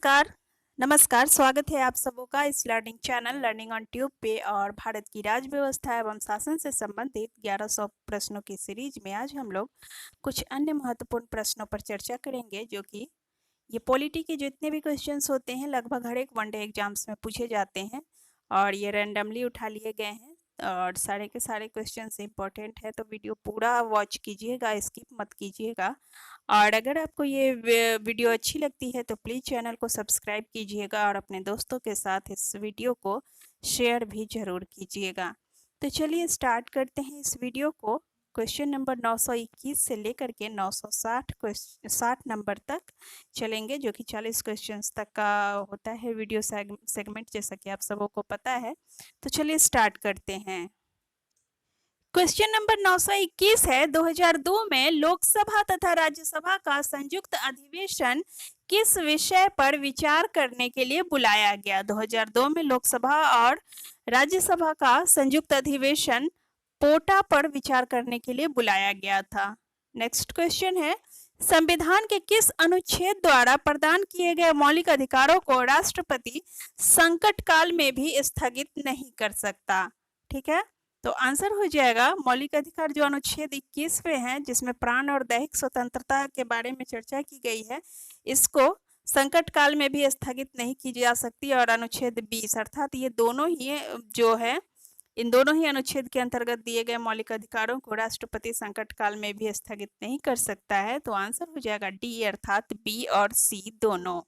नमस्कार नमस्कार, स्वागत है आप सबों का इस learning channel learning on tube पे। और भारत की राज्य व्यवस्था एवं शासन से संबंधित 1100 प्रश्नों की सीरीज में आज हम लोग कुछ अन्य महत्वपूर्ण प्रश्नों पर चर्चा करेंगे, जो कि ये पॉलिटी के जितने भी क्वेश्चंस होते हैं लगभग हर एक वनडे एग्जाम्स में पूछे जाते हैं और ये रैंडमली उठा लिए गए हैं और सारे के सारे क्वेश्चंस इंपॉर्टेंट है, तो वीडियो पूरा वॉच कीजिएगा, स्किप मत कीजिएगा। और अगर आपको ये वीडियो अच्छी लगती है तो प्लीज़ चैनल को सब्सक्राइब कीजिएगा और अपने दोस्तों के साथ इस वीडियो को शेयर भी ज़रूर कीजिएगा। तो चलिए स्टार्ट करते हैं इस वीडियो को। क्वेश्चन नंबर 921 से लेकर के 960 नंबर तक चलेंगे, जो कि 40 क्वेश्चंस तक का होता है वीडियो सेगमेंट, जैसा कि आप सबों को पता है। तो चलिए स्टार्ट करते हैं। क्वेश्चन नंबर 921 है, 2002 में लोकसभा तथा राज्यसभा का संयुक्त अधिवेशन किस विषय पर विचार करने के लिए बुलाया गया? 2002 में लोकसभा और राज्यसभा का संयुक्त अधिवेशन पोटा पर विचार करने के लिए बुलाया गया था। नेक्स्ट क्वेश्चन है, संविधान के किस अनुच्छेद द्वारा प्रदान किए गए मौलिक अधिकारों को राष्ट्रपति संकट काल में भी स्थगित नहीं कर सकता? ठीक है, तो आंसर हो जाएगा मौलिक अधिकार जो अनुच्छेद 21वें हैं, जिसमें प्राण और दैहिक स्वतंत्रता के बारे में चर्चा की गई है, इसको संकट काल में भी स्थगित नहीं की जा सकती। और अनुच्छेद 20 अर्थात ये दोनों ही जो है, इन दोनों ही अनुच्छेद के अंतर्गत दिए गए मौलिक अधिकारों को राष्ट्रपति संकट काल में भी स्थगित नहीं कर सकता है। तो आंसर हो जाएगा डी अर्थात बी और सी दोनों।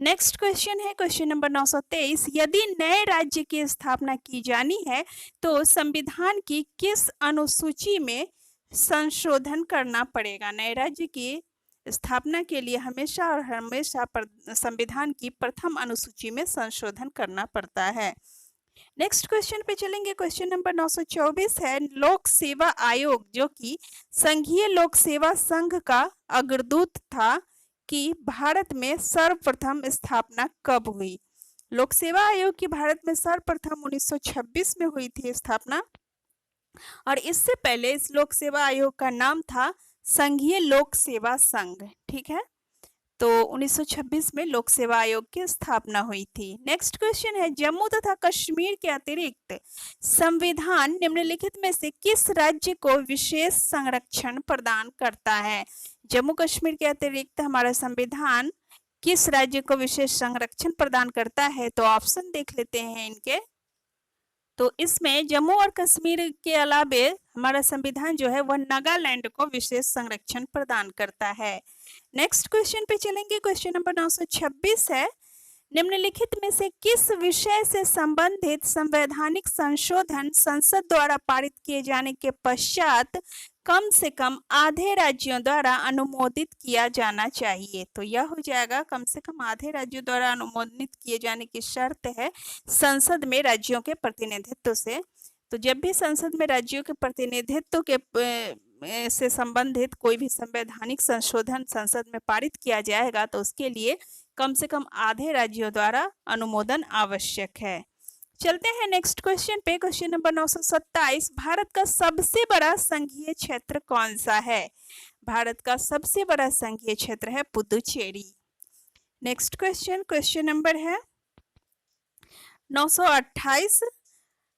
नेक्स्ट क्वेश्चन है क्वेश्चन नंबर 923, यदि नए राज्य की स्थापना की जानी है तो संविधान की किस अनुसूची में संशोधन करना पड़ेगा? नए राज्य की स्थापना के लिए हमेशा और हमेशा संविधान की प्रथम अनुसूची में संशोधन करना पड़ता है। नेक्स्ट क्वेश्चन पे चलेंगे। क्वेश्चन नंबर 924 है, लोक सेवा आयोग जो कि संघीय लोक सेवा संघ का अग्रदूत था, कि भारत में सर्वप्रथम स्थापना कब हुई? लोक सेवा आयोग की भारत में सर्वप्रथम 1926 में हुई थी स्थापना, और इससे पहले इस लोक सेवा आयोग का नाम था संघीय लोक सेवा संघ। ठीक है, तो 1926 में लोक सेवा आयोग की स्थापना हुई थी। नेक्स्ट क्वेश्चन है, जम्मू तथा कश्मीर के अतिरिक्त संविधान निम्नलिखित में से किस राज्य को विशेष संरक्षण प्रदान करता है? जम्मू कश्मीर के अतिरिक्त हमारा संविधान किस राज्य को विशेष संरक्षण प्रदान करता है? तो ऑप्शन देख लेते हैं इनके। तो इसमें जम्मू और कश्मीर के अलावे हमारा संविधान जो है वह नागालैंड को विशेष संरक्षण प्रदान करता है। नेक्स्ट क्वेश्चन पे चलेंगे। क्वेश्चन नंबर 926 है, निम्नलिखित में से किस विषय से संबंधित संवैधानिक संशोधन संसद द्वारा पारित किए जाने के पश्चात कम से कम आधे राज्यों द्वारा अनुमोदित किया जाना चाहिए? तो यह हो जाएगा कम से कम आधे राज्यों द्वारा अनुमोदित किए जाने की शर्त है संसद में राज्यों के प्रतिनिधित्व से। तो जब भी संसद में राज्यों के प्रतिनिधित्व के से संबंधित कोई भी संवैधानिक संशोधन संसद में पारित किया जाएगा तो उसके लिए कम से कम आधे राज्यों द्वारा अनुमोदन आवश्यक है। चलते हैं नेक्स्ट क्वेश्चन पे। क्वेश्चन नंबर 927, भारत का सबसे बड़ा संघीय क्षेत्र कौन सा है? भारत का सबसे बड़ा संघीय क्षेत्र है Puducherry. Next question, question number है 928।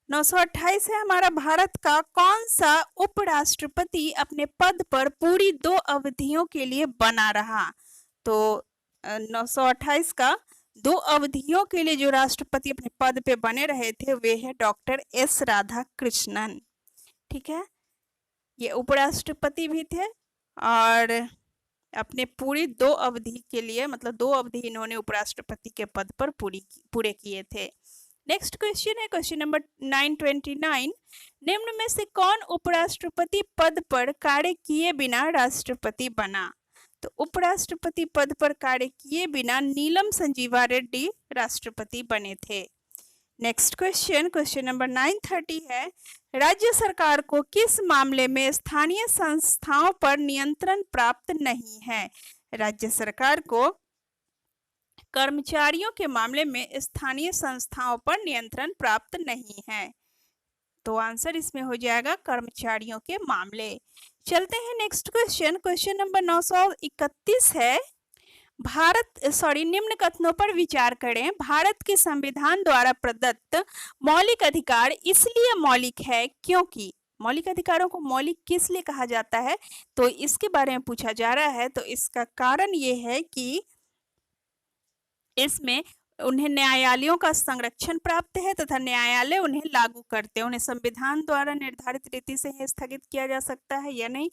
928 है हमारा, भारत का कौन सा उपराष्ट्रपति अपने पद पर पूरी 2 अवधियों के लिए बना रहा? तो 928 का 2 अवधियों के लिए जो राष्ट्रपति अपने पद पे बने रहे थे वे है डॉक्टर एस राधाकृष्णन। ठीक है, ये उपराष्ट्रपति भी थे और अपने पूरी 2 अवधि के लिए, मतलब 2 अवधि इन्होंने उपराष्ट्रपति के पद पर पूरे किए थे। नेक्स्ट क्वेश्चन है क्वेश्चन नंबर 929, निम्न में से कौन उपराष्ट्रपति पद पर कार्य किए बिना राष्ट्रपति बना? तो उपराष्ट्रपति पद पर कार्य किए बिना नीलम संजीवा रेड्डी राष्ट्रपति बने थे। नेक्स्ट क्वेश्चन, क्वेश्चन नंबर 930 है, राज्य सरकार को किस मामले में स्थानीय संस्थाओं पर नियंत्रण प्राप्त नहीं है? राज्य सरकार को कर्मचारियों के मामले में स्थानीय संस्थाओं पर नियंत्रण प्राप्त नहीं है। तो आंसर इसमें हो जाएगा कर्मचारियों के मामले। चलते हैं नेक्स्ट क्वेश्चन, क्वेश्चन नंबर 931 है, निम्न कथनों पर विचार करें। भारत के संविधान द्वारा प्रदत्त मौलिक अधिकार इसलिए मौलिक है क्योंकि, मौलिक अधिकारों को मौलिक किस लिए कहा जाता है, तो इसके बारे में पूछा जा रहा है। तो इसका कारण ये है कि इसमें उन्हें न्यायालयों का संरक्षण प्राप्त है तथा न्यायालय उन्हें लागू करते हैं। उन्हें संविधान द्वारा निर्धारित रीति से ही स्थगित किया जा सकता है या नहीं,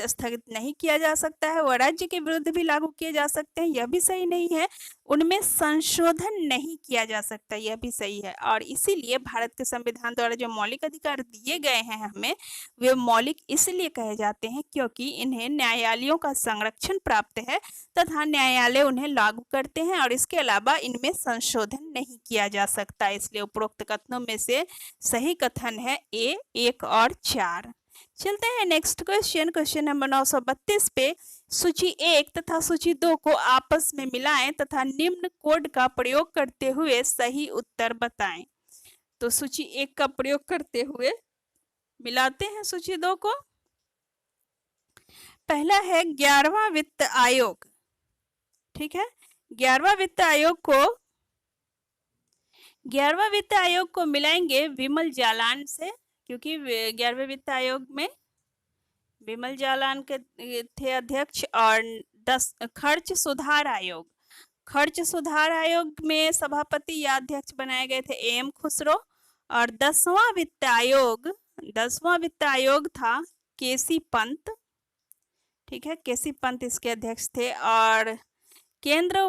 स्थगित नहीं किया जा सकता है। वह राज्य के विरुद्ध भी लागू किए जा सकते हैं, यह भी सही नहीं है। उनमें संशोधन नहीं किया जा सकता, यह भी सही है। और इसीलिए भारत के संविधान द्वारा जो मौलिक अधिकार दिए गए हैं हमें, वे मौलिक इसलिए कहे जाते हैं क्योंकि इन्हें न्यायालयों का संरक्षण प्राप्त है तथा न्यायालय उन्हें लागू करते हैं और इसके अलावा इनमें संशोधन नहीं किया जा सकता। इसलिए उपरोक्त कथनों में से सही कथन है ए, 1 और 4। चलते हैं नेक्स्ट क्वेश्चन, क्वेश्चन नंबर 932 पे। सूची 1 तथा सूची 2 को आपस में मिलाएं तथा निम्न कोड का प्रयोग करते हुए सही उत्तर बताएं। तो सूची 1 का प्रयोग करते हुए मिलाते हैं सूची 2 को। पहला है 11वां वित्त आयोग, ठीक है। 11वां वित्त आयोग को मिलाएंगे विमल जालान से, क्योंकि 11वें वित्त आयोग में विमल जालान के थे अध्यक्ष। और 10 खर्च सुधार आयोग में सभापति या अध्यक्ष बनाए गए थे एम खुसरो। और 10वां वित्त आयोग था केसी पंत, ठीक है, केसी पंत इसके अध्यक्ष थे। और केंद्र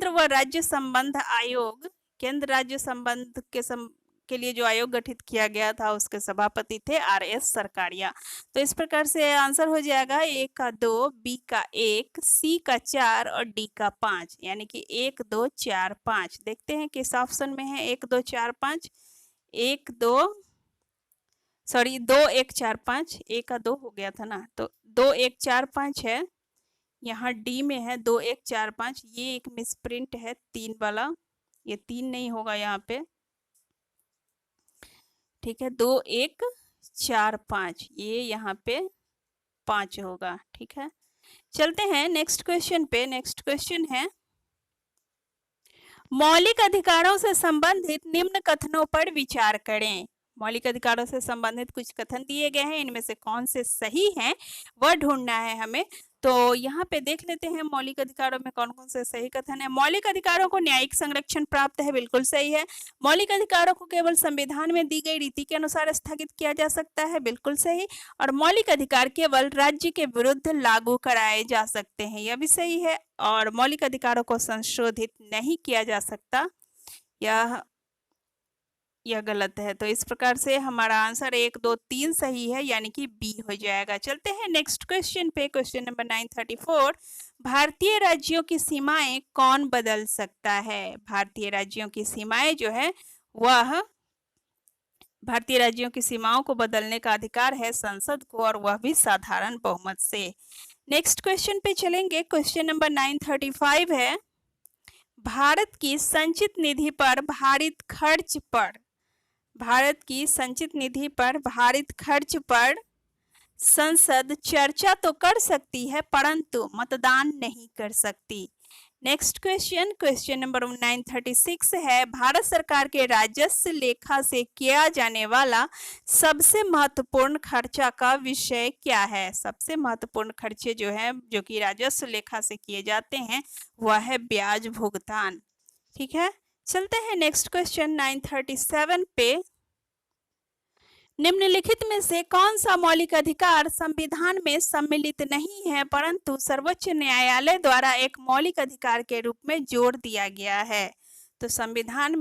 व राज्य संबंध आयोग, केंद्र राज्य संबंध के लिए जो आयोग गठित किया गया था उसके सभापति थे आर.एस. सरकारिया। तो इस प्रकार से आंसर हो जाएगा ए का 2, बी का 1, सी का 4 और डी का 5, यानी कि 1 2 4 5। देखते हैं किस ऑप्शन में है 1 2 4 5। 2 1 4 5, ए का 2 हो गया था ना, तो 2 1 4 5 है। यहाँ डी में है 2 1 4 5, ये एक मिसप्रिंट है 3 वाला, ये 3 नहीं होगा यहाँ पे, ठीक है। 2 1 4 5, ये यहाँ पे 5 होगा, ठीक है। चलते हैं नेक्स्ट क्वेश्चन पे। नेक्स्ट क्वेश्चन है मौलिक अधिकारों से संबंधित निम्न कथनों पर विचार करें। मौलिक अधिकारों से संबंधित कुछ कथन दिए गए हैं, इनमें से कौन से सही हैं वह ढूंढना है हमें। तो यहाँ पे देख लेते हैं मौलिक अधिकारों में कौन कौन से सही कथन है। मौलिक अधिकारों को न्यायिक संरक्षण प्राप्त है, बिल्कुल सही है। मौलिक अधिकारों को केवल संविधान में दी गई रीति के अनुसार स्थगित किया जा सकता है, बिल्कुल सही। और मौलिक अधिकार केवल राज्य के विरुद्ध लागू कराए जा सकते हैं, यह भी सही है। और मौलिक अधिकारों को संशोधित नहीं किया जा सकता, यह गलत है। तो इस प्रकार से हमारा आंसर 1 2 3 सही है, यानी कि बी हो जाएगा। चलते हैं नेक्स्ट क्वेश्चन पे, क्वेश्चन नंबर 934। भारतीय राज्यों की सीमाएं कौन बदल सकता है? भारतीय राज्यों की सीमाएं जो है वह, भारतीय राज्यों की सीमाओं को बदलने का अधिकार है संसद को, और वह भी साधारण बहुमत से। नेक्स्ट क्वेश्चन पे चलेंगे, क्वेश्चन नंबर 935 है भारत की संचित निधि पर भारित खर्च पर संसद चर्चा तो कर सकती है परंतु मतदान नहीं कर सकती। नेक्स्ट क्वेश्चन, क्वेश्चन नंबर 936 है भारत सरकार के राजस्व लेखा से किया जाने वाला सबसे महत्वपूर्ण खर्चा का विषय क्या है? सबसे महत्वपूर्ण खर्चे जो है, जो कि राजस्व लेखा से किए जाते हैं, वह है ब्याज भुगतान, ठीक है। चलते हैं नेक्स्ट क्वेश्चन 937 पे। निम्नलिखित में से कौन सा मौलिक अधिकार संविधान में सम्मिलित नहीं है परंतु सर्वोच्च न्यायालय द्वारा एक मौलिक अधिकार के रूप में जोड़ दिया गया है? तो संविधान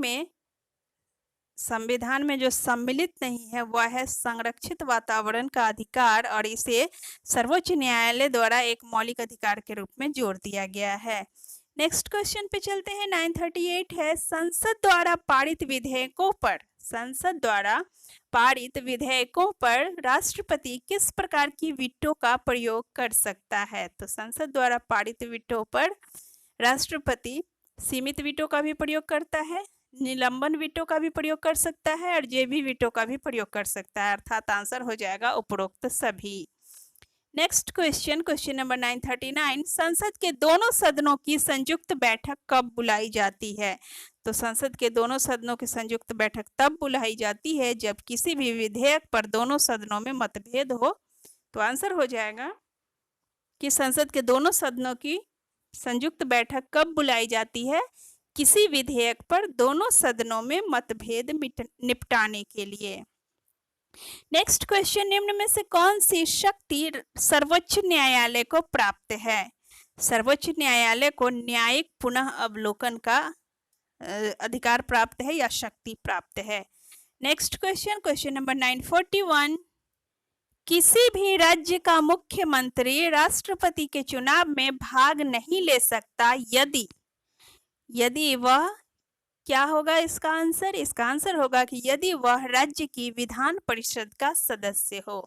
में जो सम्मिलित नहीं है वह है संरक्षित वातावरण का अधिकार, और इसे सर्वोच्च न्यायालय द्वारा एक मौलिक अधिकार के रूप में जोड़ दिया गया है। नेक्स्ट क्वेश्चन पे चलते हैं, 938 है संसद द्वारा पारित विधेयकों पर राष्ट्रपति किस प्रकार की वीटो का प्रयोग कर सकता है? तो संसद द्वारा पारित वीटो पर राष्ट्रपति सीमित वीटो का भी प्रयोग करता है, निलंबन वीटो का भी प्रयोग कर सकता है, और जेबी वीटो का भी प्रयोग कर सकता है, अर्थात आंसर हो जाएगा उपरोक्त सभी। नेक्स्ट क्वेश्चन, क्वेश्चन नंबर 939, संसद के दोनों सदनों की संयुक्त बैठक कब बुलाई जाती है? तो संसद के दोनों सदनों की संयुक्त बैठक तब बुलाई जाती है जब किसी भी विधेयक पर दोनों सदनों में मतभेद हो। तो आंसर हो जाएगा कि संसद के दोनों सदनों की संयुक्त बैठक कब बुलाई जाती है? किसी विधेयक पर दोनों सदनों में मतभेद निपटाने के लिए। नेक्स्ट क्वेश्चन, निम्न में से कौन सी शक्ति सर्वोच्च न्यायालय को प्राप्त है? सर्वोच्च न्यायालय को न्यायिक पुनः अवलोकन का अधिकार प्राप्त है या शक्ति प्राप्त है? नेक्स्ट क्वेश्चन, क्वेश्चन नंबर 941, किसी भी राज्य का मुख्यमंत्री राष्ट्रपति के चुनाव में भाग नहीं ले सकता यदि वह, क्या होगा इसका आंसर? इसका आंसर होगा कि यदि वह राज्य की विधान परिषद का सदस्य हो।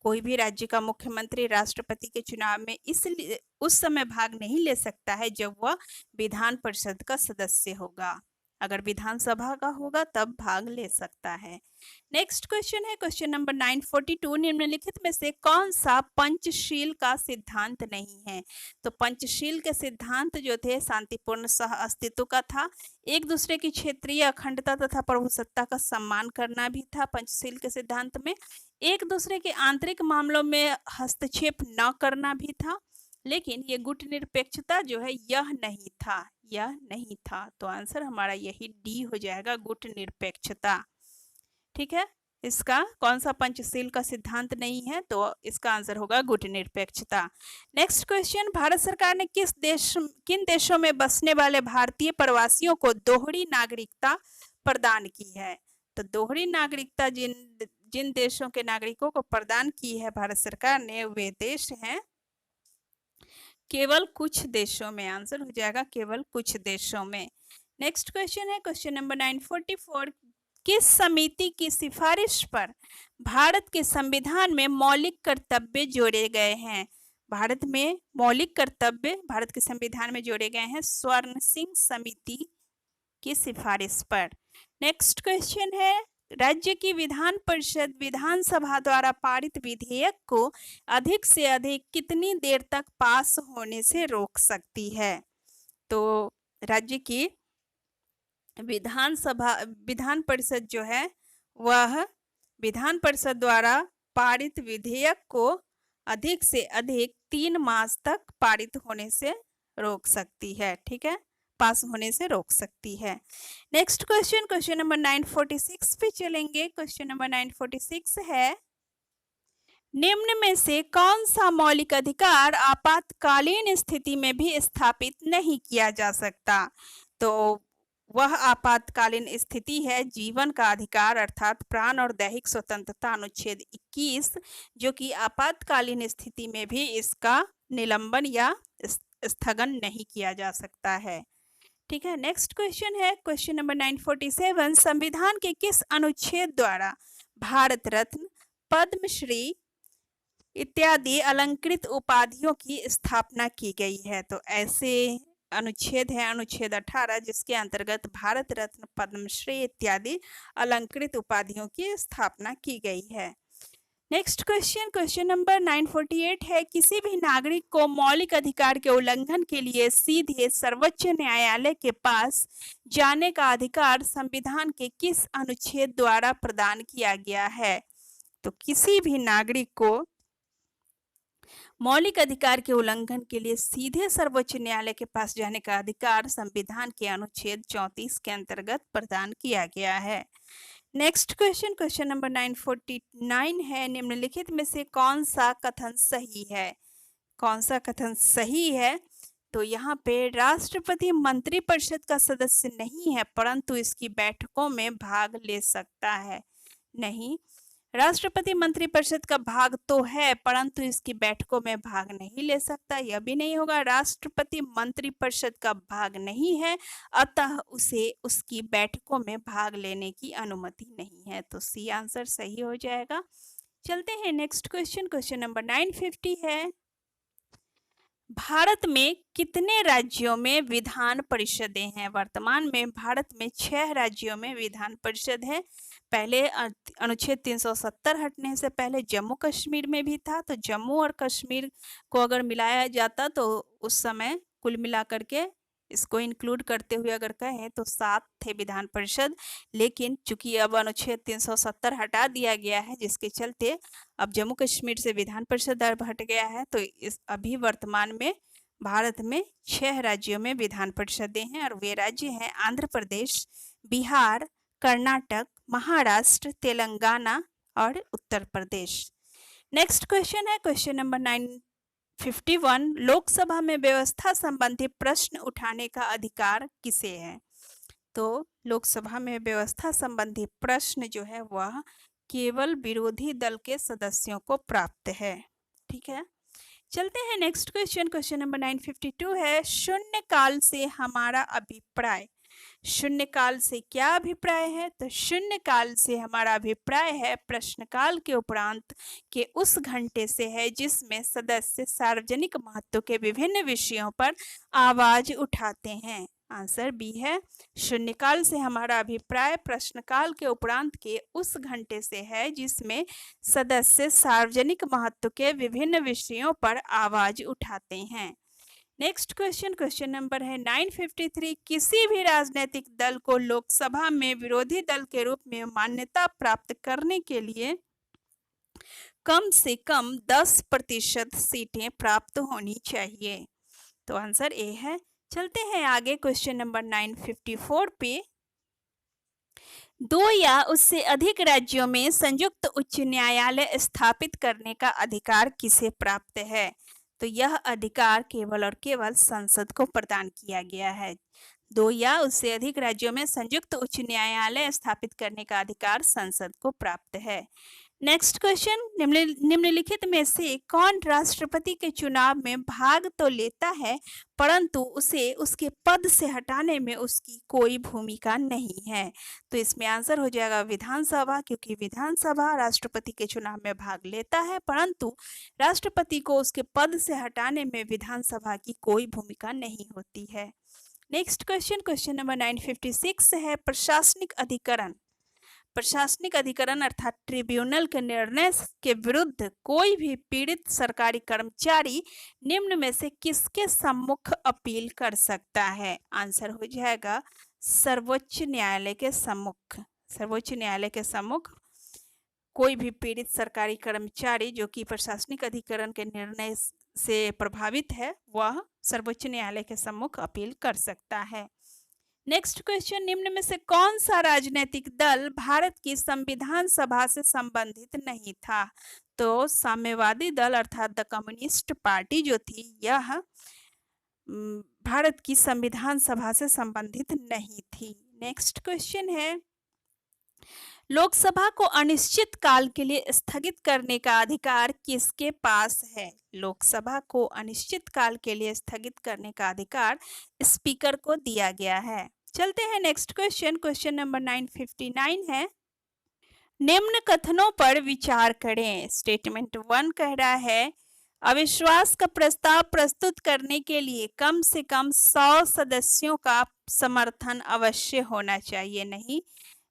कोई भी राज्य का मुख्यमंत्री राष्ट्रपति के चुनाव में इसलिए उस समय भाग नहीं ले सकता है जब वह विधान परिषद का सदस्य होगा। अगर विधानसभा का होगा तब भाग ले सकता है। नेक्स्ट क्वेश्चन है क्वेश्चन नंबर 942, निम्नलिखित में से कौन सा पंचशील का सिद्धांत नहीं है? तो पंचशील के सिद्धांत जो थे शांतिपूर्ण सह अस्तित्व का था, एक दूसरे की क्षेत्रीय अखंडता तथा प्रभुसत्ता का सम्मान करना भी था पंचशील के सिद्धांत में, एक दूसरे के आंतरिक मामलों में हस्तक्षेप न करना भी था, लेकिन ये गुटनिरपेक्षता जो है यह नहीं था। तो आंसर हमारा यही डी हो जाएगा, गुटनिरपेक्षता। ठीक है, इसका कौन सा पंचशील का सिद्धांत नहीं है? तो इसका आंसर होगा गुटनिरपेक्षता। नेक्स्ट क्वेश्चन, भारत सरकार ने किन देशों में बसने वाले भारतीय प्रवासियों को दोहरी नागरिकता प्रदान की है? तो दोहरी नागरिकता जिन देशों के नागरिकों को प्रदान की है भारत सरकार ने, वे देश हैं केवल कुछ देशों में। आंसर हो जाएगा केवल कुछ देशों में। नेक्स्ट क्वेश्चन है क्वेश्चन नंबर 944, किस समिति की सिफारिश पर भारत के संविधान में मौलिक कर्तव्य जोड़े गए हैं? भारत में मौलिक कर्तव्य भारत के संविधान में जोड़े गए हैं स्वर्ण सिंह समिति की सिफारिश पर। नेक्स्ट क्वेश्चन है, राज्य की विधान परिषद विधानसभा द्वारा पारित विधेयक को अधिक से अधिक कितनी देर तक पास होने से रोक सकती है? तो राज्य की विधान परिषद जो है वह विधान परिषद द्वारा पारित विधेयक को अधिक से अधिक 3 मास तक पारित होने से रोक सकती है। ठीक है, पास होने से रोक सकती है। नेक्स्ट क्वेश्चन, क्वेश्चन नंबर 946 पे चलेंगे। क्वेश्चन नंबर 946 है, निम्न में से कौन सा मौलिक अधिकार आपातकालीन स्थिति में भी स्थापित नहीं किया जा सकता? तो वह आपातकालीन स्थिति है जीवन का अधिकार अर्थात प्राण और दैहिक स्वतंत्रता अनुच्छेद 21, जो कि आपातकालीन स्थिति में भी इसका निलंबन या स्थगन नहीं किया जा सकता है। ठीक है, नेक्स्ट क्वेश्चन है क्वेश्चन नंबर 947, संविधान के किस अनुच्छेद द्वारा भारत रत्न, पद्मश्री इत्यादि अलंकृत उपाधियों की स्थापना की गई है? तो ऐसे अनुच्छेद है अनुच्छेद 18, जिसके अंतर्गत भारत रत्न, पद्मश्री इत्यादि अलंकृत उपाधियों की स्थापना की गई है। नेक्स्ट क्वेश्चन, क्वेश्चन नंबर 948 है, किसी भी नागरिक को मौलिक अधिकार के उल्लंघन के लिए सीधे सर्वोच्च न्यायालय के पास जाने का अधिकार संविधान के किस अनुच्छेद द्वारा प्रदान किया गया है? तो किसी भी नागरिक को मौलिक अधिकार के उल्लंघन के लिए सीधे सर्वोच्च न्यायालय के पास जाने का अधिकार संविधान के अनुच्छेद 34 के अंतर्गत प्रदान किया गया है। नेक्स्ट क्वेश्चन, क्वेश्चन नंबर 949 है, निम्नलिखित में से कौन सा कथन सही है? कौन सा कथन सही है? तो यहाँ पे राष्ट्रपति मंत्रिपरिषद का सदस्य नहीं है परंतु इसकी बैठकों में भाग ले सकता है। नहीं, राष्ट्रपति मंत्रिपरिषद का भाग तो है परंतु इसकी बैठकों में भाग नहीं ले सकता, यह भी नहीं होगा। राष्ट्रपति मंत्रिपरिषद का भाग नहीं है अतः उसे उसकी बैठकों में भाग लेने की अनुमति नहीं है। तो सी आंसर सही हो जाएगा। चलते हैं नेक्स्ट क्वेश्चन, क्वेश्चन नंबर 950 है, भारत में कितने राज्यों में विधान परिषदें हैं? वर्तमान में भारत में 6 राज्यों में विधान परिषद है। पहले अनुच्छेद 370 हटने से पहले जम्मू कश्मीर में भी था, तो जम्मू और कश्मीर को अगर मिलाया जाता तो उस समय कुल मिलाकर के इसको इंक्लूड करते हुए अगर कहें तो 7 थे विधान परिषद। लेकिन चूंकि अब अनुच्छेद 370 हटा दिया गया है, जिसके चलते अब जम्मू कश्मीर से विधान परिषद अब हट गया है, तो इस अभी वर्तमान में भारत में 6 राज्यों में विधान परिषदें हैं और वे राज्य हैं आंध्र प्रदेश, बिहार, कर्नाटक, महाराष्ट्र, तेलंगाना और उत्तर प्रदेश। नेक्स्ट क्वेश्चन है क्वेश्चन नंबर 951। लोकसभा में व्यवस्था संबंधी प्रश्न उठाने का अधिकार किसे है? तो लोकसभा में व्यवस्था संबंधी प्रश्न जो है वह केवल विरोधी दल के सदस्यों को प्राप्त है। ठीक है, चलते हैं नेक्स्ट क्वेश्चन। क्वेश्चन नंबर 952 है शून्यकाल से हमारा अभिप्राय। शून्यकाल से क्या अभिप्राय है? तो शून्यकाल से हमारा अभिप्राय है प्रश्नकाल के उपरांत के उस घंटे से है जिसमें सदस्य सार्वजनिक महत्व के विभिन्न विषयों पर आवाज उठाते हैं। आंसर बी है। शून्यकाल से हमारा अभिप्राय प्रश्नकाल के उपरांत के उस घंटे से है जिसमें सदस्य सार्वजनिक महत्व के विभिन्न विषयों पर आवाज उठाते हैं। नेक्स्ट क्वेश्चन, क्वेश्चन नंबर है 953। किसी भी राजनीतिक दल को लोकसभा में विरोधी दल के रूप में मान्यता प्राप्त करने के लिए कम से कम 10% सीटें प्राप्त होनी चाहिए। तो आंसर ए है। चलते हैं आगे क्वेश्चन नंबर 954 पे। 2 या उससे अधिक राज्यों में संयुक्त उच्च न्यायालय स्थापित करने का अधिकार किसे प्राप्त है? तो यह अधिकार केवल और केवल संसद को प्रदान किया गया है। 2 या उससे अधिक राज्यों में संयुक्त उच्च न्यायालय स्थापित करने का अधिकार संसद को प्राप्त है। नेक्स्ट क्वेश्चन, निम्नलिखित में से कौन राष्ट्रपति के चुनाव में भाग तो लेता है परंतु उसे उसके पद से हटाने में उसकी कोई भूमिका नहीं है? तो इसमें आंसर हो जाएगा विधानसभा, क्योंकि विधानसभा राष्ट्रपति के चुनाव में भाग लेता है परंतु राष्ट्रपति को उसके पद से हटाने में विधानसभा की कोई भूमिका नहीं होती है। नेक्स्ट क्वेश्चन, क्वेश्चन नंबर 956 है प्रशासनिक अधिकरण। प्रशासनिक अधिकरण अर्थात ट्रिब्यूनल के निर्णय के विरुद्ध कोई भी पीड़ित सरकारी कर्मचारी निम्न में से किसके सम्मुख अपील कर सकता है? आंसर हो जाएगा सर्वोच्च न्यायालय के सम्मुख। सर्वोच्च न्यायालय के सम्मुख कोई भी पीड़ित सरकारी कर्मचारी जो कि प्रशासनिक अधिकरण के निर्णय से प्रभावित है वह सर्वोच्च न्यायालय के सम्मुख अपील कर सकता है। नेक्स्ट क्वेश्चन, निम्न में से कौन सा राजनीतिक दल भारत की संविधान सभा से संबंधित नहीं था? तो साम्यवादी दल अर्थात द कम्युनिस्ट पार्टी जो थी यह भारत की संविधान सभा से संबंधित नहीं थी। नेक्स्ट क्वेश्चन है लोकसभा को अनिश्चित काल के लिए स्थगित करने का अधिकार किसके पास है? लोकसभा को अनिश्चित काल के लिए स्थगित करने का अधिकार स्पीकर को दिया गया है। चलते हैं नेक्स्ट क्वेश्चन। क्वेश्चन नंबर 959 है निम्न कथनों पर विचार करें। स्टेटमेंट 1 कह रहा है अविश्वास का प्रस्ताव प्रस्तुत करने के लिए कम से कम 100 सदस्यों का समर्थन अवश्य होना चाहिए। नहीं।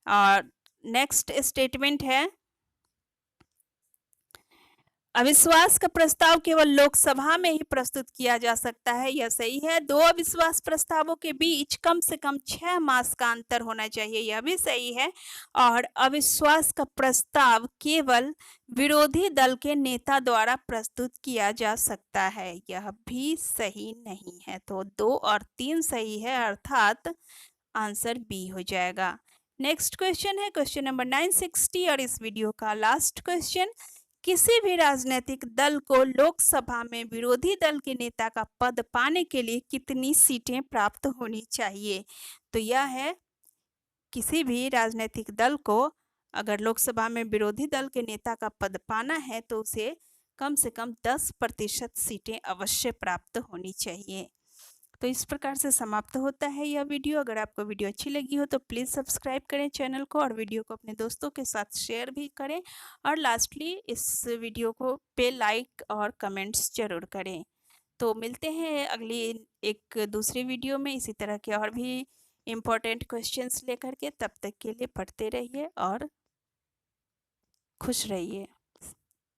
और नेक्स्ट स्टेटमेंट है अविश्वास का प्रस्ताव केवल लोकसभा में ही प्रस्तुत किया जा सकता है। यह सही है। 2 अविश्वास प्रस्तावों के बीच कम से कम 6 मास का अंतर होना चाहिए। यह भी सही है। और अविश्वास का प्रस्ताव केवल विरोधी दल के नेता द्वारा प्रस्तुत किया जा सकता है। यह भी सही नहीं है। तो 2 और 3 सही है, अर्थात आंसर बी हो जाएगा। नेक्स्ट क्वेश्चन है क्वेश्चन नंबर 960 और इस वीडियो का लास्ट क्वेश्चन किसी भी राजनीतिक दल को लोकसभा में विरोधी दल के नेता का पद पाने के लिए कितनी सीटें प्राप्त होनी चाहिए? तो यह है किसी भी राजनीतिक दल को अगर लोकसभा में विरोधी दल के नेता का पद पाना है तो उसे कम से कम 10% सीटें अवश्य प्राप्त होनी चाहिए। तो इस प्रकार से समाप्त होता है यह वीडियो। अगर आपको वीडियो अच्छी लगी हो तो प्लीज़ सब्सक्राइब करें चैनल को और वीडियो को अपने दोस्तों के साथ शेयर भी करें और लास्टली इस वीडियो को पे लाइक और कमेंट्स जरूर करें। तो मिलते हैं अगली एक दूसरी वीडियो में इसी तरह के और भी इम्पोर्टेंट क्वेश्चंस लेकर के। तब तक के लिए पढ़ते रहिए और खुश रहिए।